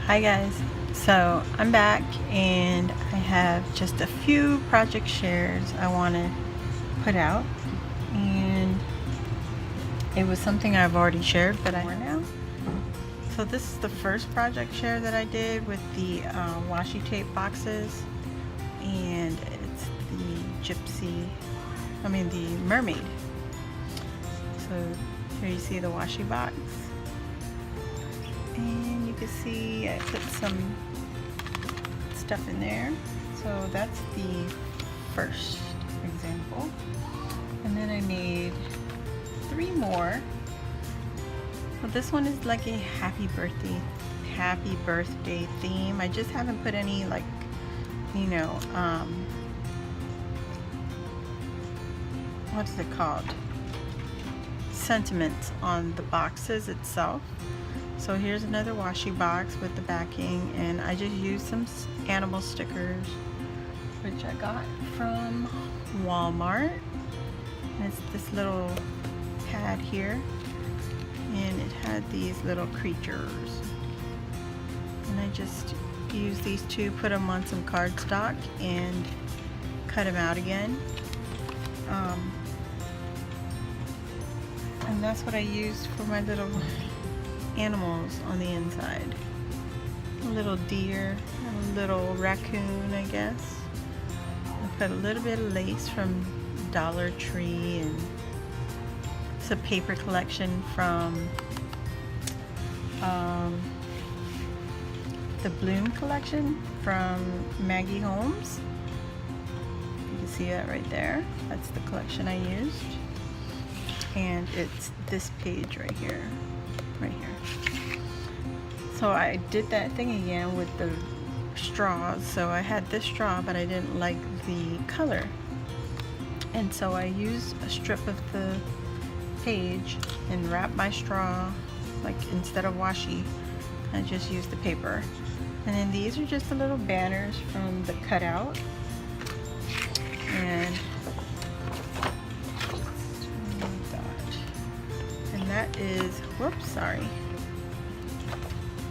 Hi guys, so I'm back and I have just a few project shares I want to put out, and it was something I've already shared but I now. So this is the first project share that I did with the washi tape boxes, and it's the mermaid. So here you see the washi box. And you can see I put some stuff in there. So that's the first example. And then I made 3 more. Well, this one is like a happy birthday theme. I just haven't put any what's it called? Sentiments on the boxes itself. So here's another washi box with the backing, and I just used some animal stickers which I got from Walmart. And it's this little pad here, and it had these little creatures, and I just used these two, put them on some cardstock and cut them out again. And that's what I used for my little animals on the inside. A little deer, a little raccoon, I guess. I put a little bit of lace from Dollar Tree, and it's a paper collection from the Bloom collection from Maggie Holmes. You can see that right there. That's the collection I used. And it's this page right here. So I did that thing again with the straws. So I had this straw, but I didn't like the color, and so I used a strip of the page and wrapped my straw, like instead of washi I just used the paper. And then these are just the little banners from the cutout, and that is, whoops, sorry.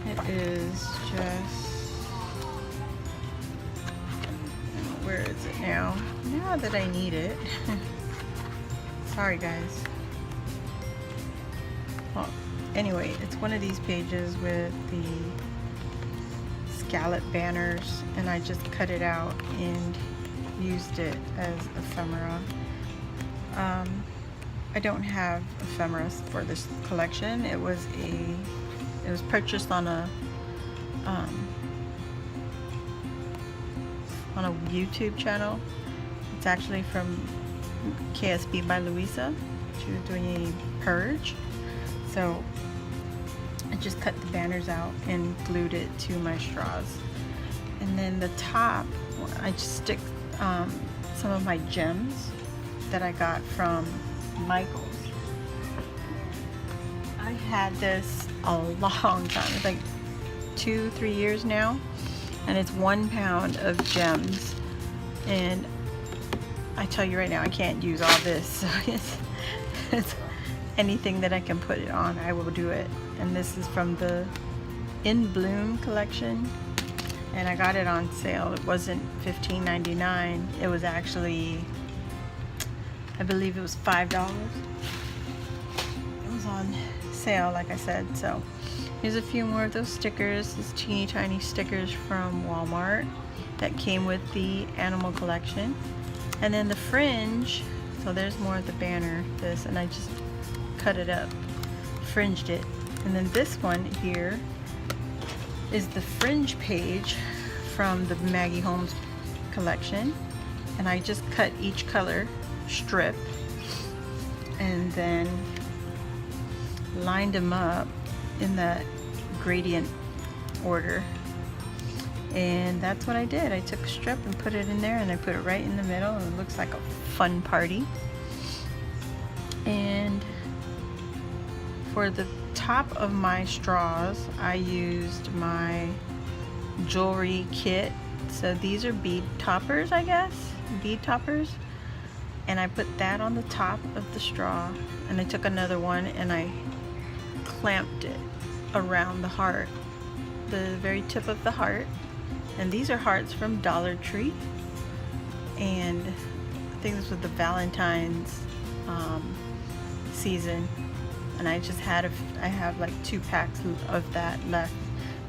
It is just, where is it now? Now that I need it. Sorry guys. Well, anyway, it's one of these pages with the scallop banners, and I just cut it out and used it as ephemera. I don't have ephemera for this collection. It was purchased on a YouTube channel. It's actually from KSB by Louisa. She was doing a purge, so I just cut the banners out and glued it to my straws. And then the top, I just stick some of my gems that I got from Michael's. I had this a long time, it's like 2-3 years now, and it's 1 pound of gems, and I tell you right now, I can't use all this, so it's anything that I can put it on, I will do it. And this is from the In Bloom collection, and I got it on sale. It wasn't $15.99, it was actually, I believe it was $5. It was on sale, like I said. So here's a few more of those stickers. These teeny tiny stickers from Walmart that came with the animal collection. And then the fringe, so there's more of the banner, this, and I just cut it up, fringed it. And then this one here is the fringe page from the Maggie Holmes collection, and I just cut each color strip and then lined them up in that gradient order, and that's what I did. I took a strip and put it in there, and I put it right in the middle, and it looks like a fun party. And for the top of my straws, I used my jewelry kit. So these are bead toppers, I guess, bead toppers. And I put that on the top of the straw, and I took another one and I clamped it around the heart the very tip of the heart. And these are hearts from Dollar Tree. And I think this was the Valentine's season. And I just had I have like 2 packs of that left.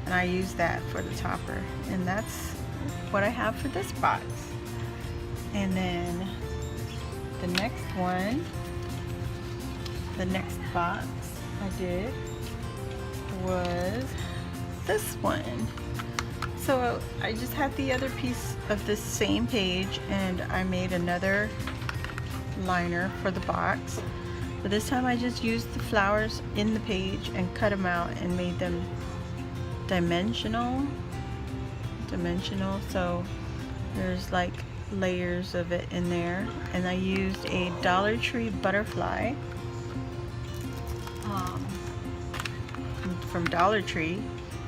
And I use that for the topper. And that's what I have for this box. And then the next one, the next box I did was this one. So I just had the other piece of this same page and I made another liner for the box. But this time I just used the flowers in the page and cut them out and made them dimensional. So there's like layers of it in there. And I used a Dollar Tree butterfly from Dollar Tree.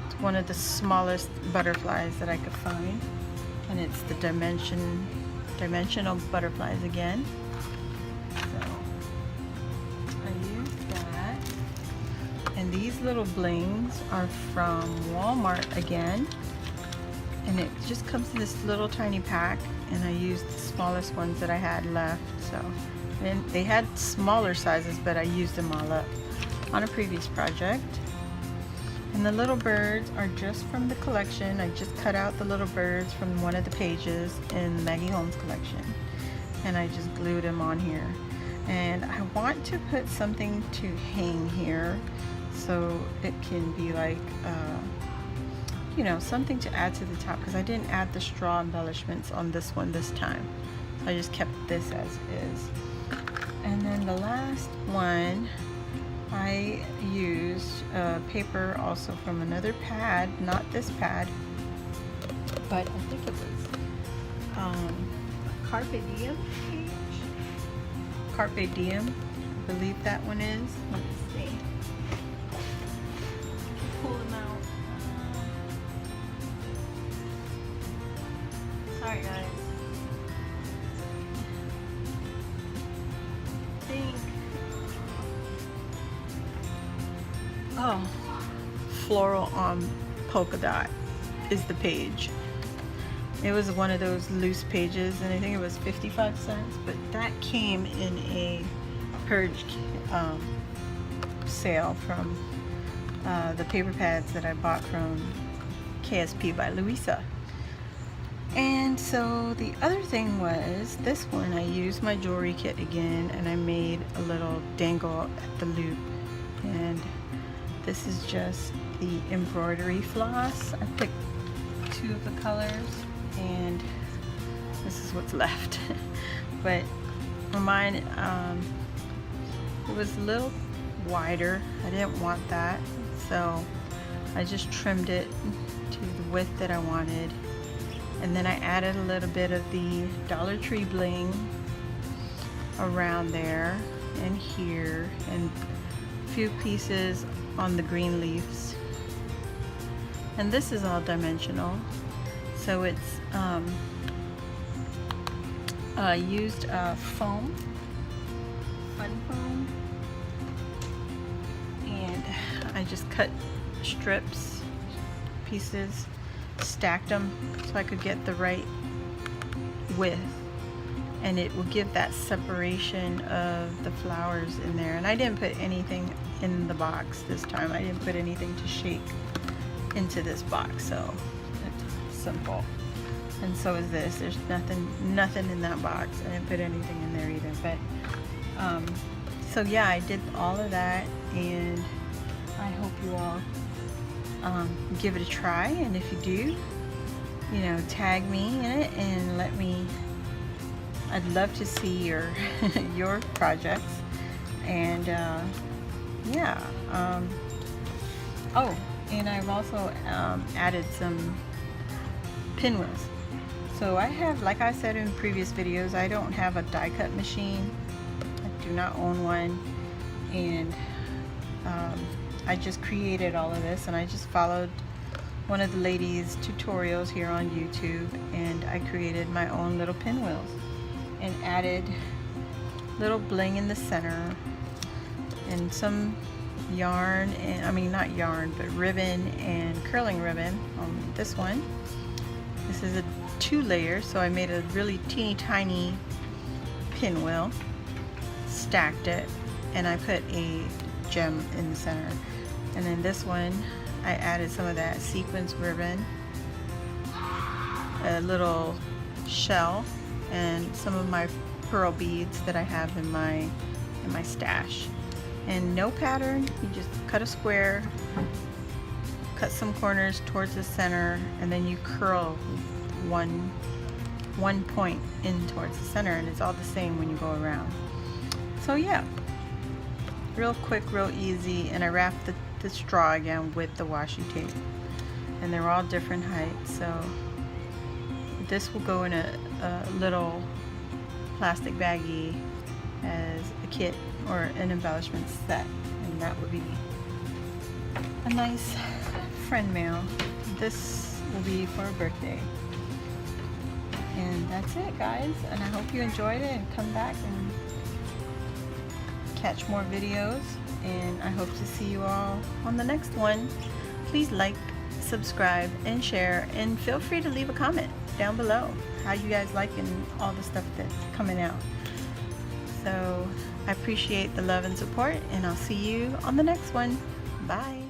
It's one of the smallest butterflies that I could find, and it's the dimensional butterflies again. So I used that. And these little blings are from Walmart again, and it just comes in this little tiny pack, and I used the smallest ones that I had left. So and they had smaller sizes, but I used them all up on a previous project. And the little birds are just from the collection. I just cut out the little birds from one of the pages in Maggie Holmes collection, and I just glued them on here. And I want to put something to hang here, so it can be like you know, something to add to the top, because I didn't add the straw embellishments on this one this time. So I just kept this as is. And then the last one, I used paper also from another pad, not this pad, but I think it was Carpe Diem page. Carpe Diem, I believe that one is. Let me see. Pull them out. Sorry guys. Oh, floral on polka dot is the page. It was one of those loose pages, and I think it was 55 cents, but that came in a purge sale from the paper pads that I bought from KSP by Louisa. And so the other thing was this one, I used my jewelry kit again, and I made a little dangle at the loop. And this is just the embroidery floss. I picked 2 of the colors, and this is what's left. But for mine, it was a little wider. I didn't want that, so I just trimmed it to the width that I wanted. And then I added a little bit of the Dollar Tree bling around there and here, and a few pieces on the green leaves. And this is all dimensional, so it's used foam, fun foam, and I just cut strips, pieces, stacked them so I could get the right width, and it will give that separation of the flowers in there. And I didn't put anything in the box this time. I didn't put anything to shake into this box, so it's simple. And so is this. There's nothing in that box. I didn't put anything in there either. But so yeah, I did all of that, and I hope you all give it a try. And if you do, you know, tag me in it and let me. I'd love to see your your projects. And yeah. Oh, and I've also added some pinwheels. So I have, like I said in previous videos, I don't have a die cut machine. I do not own one, and I just created all of this, and I just followed one of the ladies' tutorials here on YouTube, and I created my own little pinwheels and added little bling in the center and some yarn, and I mean not yarn, but ribbon and curling ribbon on this one. This is a 2-layer, so I made a really teeny tiny pinwheel, stacked it, and I put a gem in the center. And then this one, I added some of that sequins ribbon, a little shell, and some of my pearl beads that I have in my stash. And no pattern, you just cut a square, cut some corners towards the center, and then you curl one point in towards the center, and it's all the same when you go around. So yeah, real quick, real easy. And I wrapped the straw again with the washi tape, and they're all different heights. So this will go in a little plastic baggie as a kit or an embellishment set, and that would be a nice friend mail. This will be for a birthday. And that's it, guys, and I hope you enjoyed it, and come back and catch more videos, and I hope to see you all on the next one. Please like, subscribe, and share, and feel free to leave a comment down below how you guys liking all the stuff that's coming out. So I appreciate the love and support, and I'll see you on the next one. Bye.